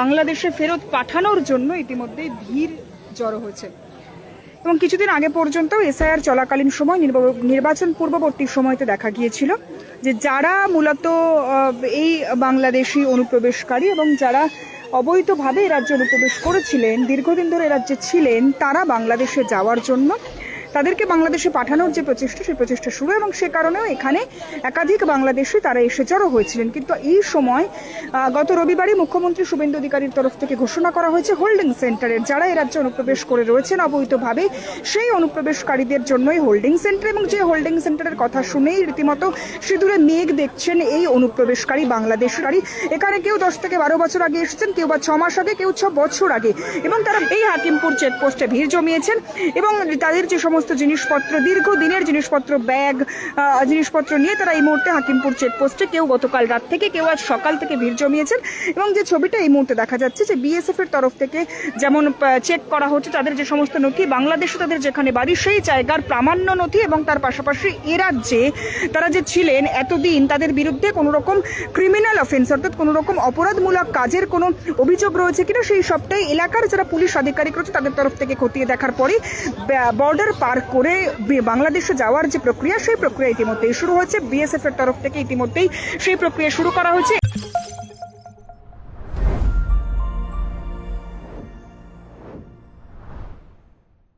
বাংলাদেশে ফেরত পাঠানোর জন্য ইতিমধ্যে ভিড় জড়ো হয়েছে। এবং কিছুদিন আগে পর্যন্ত এসআইআর চলাকালীন সময় নির্বাচন পূর্ববর্তী সময়তে দেখা গিয়েছিল যে যারা মূলত এই বাংলাদেশি অনুপ্রবেশকারী এবং যারা অবৈধভাবে এ রাজ্যে অনুপ্রবেশ করেছিলেন, দীর্ঘদিন ধরে এ রাজ্যে ছিলেন, তারা বাংলাদেশে যাওয়ার জন্য তাদেরকে বাংলাদেশে পাঠানোর যে প্রচেষ্টা, সেই প্রচেষ্টা শুরু, এবং সে কারণেও এখানে একাধিক বাংলাদেশি তারা এসে জড়ো হয়েছিলেন। কিন্তু এই সময় গত রবিবারই মুখ্যমন্ত্রী শুভেন্দু অধিকারীর তরফ থেকে ঘোষণা করা হয়েছে হোল্ডিং সেন্টারের যারা এ রাজ্যে অনুপ্রবেশ করে রয়েছেন অবৈধভাবে, সেই অনুপ্রবেশকারীদের জন্যই হোল্ডিং সেন্টার। এবং যে হোল্ডিং সেন্টারের কথা শুনেই রীতিমতো সিঁদুরে মেঘ দেখছেন এই অনুপ্রবেশকারী বাংলাদেশকারী। এখানে কেউ 10 থেকে 12 বছর আগে এসেছেন, কেউ বা 6 মাস আগে, কেউ 6 বছর আগে, এবং তারা এই হাকিমপুর চেকপোস্টে ভিড় জমিয়েছেন এবং তাদের যে সমস্ত জিনিসপত্র, দীর্ঘদিনের জিনিসপত্র, ব্যাগ, জিনিসপত্র নিয়ে তারা এই মুহূর্তে হাকিমপুর চেকপোস্টে কেউ গতকাল রাত থেকে, কেউ আজ সকাল থেকে ভিড় জমিয়েছেন। এবং যে ছবিটা এই মুহূর্তে দেখা যাচ্ছে যে বিএসএফ এর তরফ থেকে যেমন চেক করা হচ্ছে তাদের যে সমস্ত নথি, বাংলাদেশে তাদের যেখানে বাড়ি সেই জায়গার প্রামাণ্য নথি, এবং তার পাশাপাশি এ রাজ্যে তারা যে ছিলেন এতদিন তাদের বিরুদ্ধে কোনো রকম ক্রিমিনাল অফেন্স অর্থাৎ কোনো রকম অপরাধমূলক কাজের কোনো অভিযোগ রয়েছে কিনা সেই সবটাই এলাকার যারা পুলিশ আধিকারিক রয়েছে তাদের তরফ থেকে খতিয়ে দেখার পরে বর্ডার পার করে বাংলাদেশে যাওয়ার যে প্রক্রিয়া, সেই প্রক্রিয়া ইতিমধ্যেই শুরু হয়েছে। বিএসএফ এর তরফ থেকে ইতিমধ্যেই সেই প্রক্রিয়া শুরু করা হয়েছে।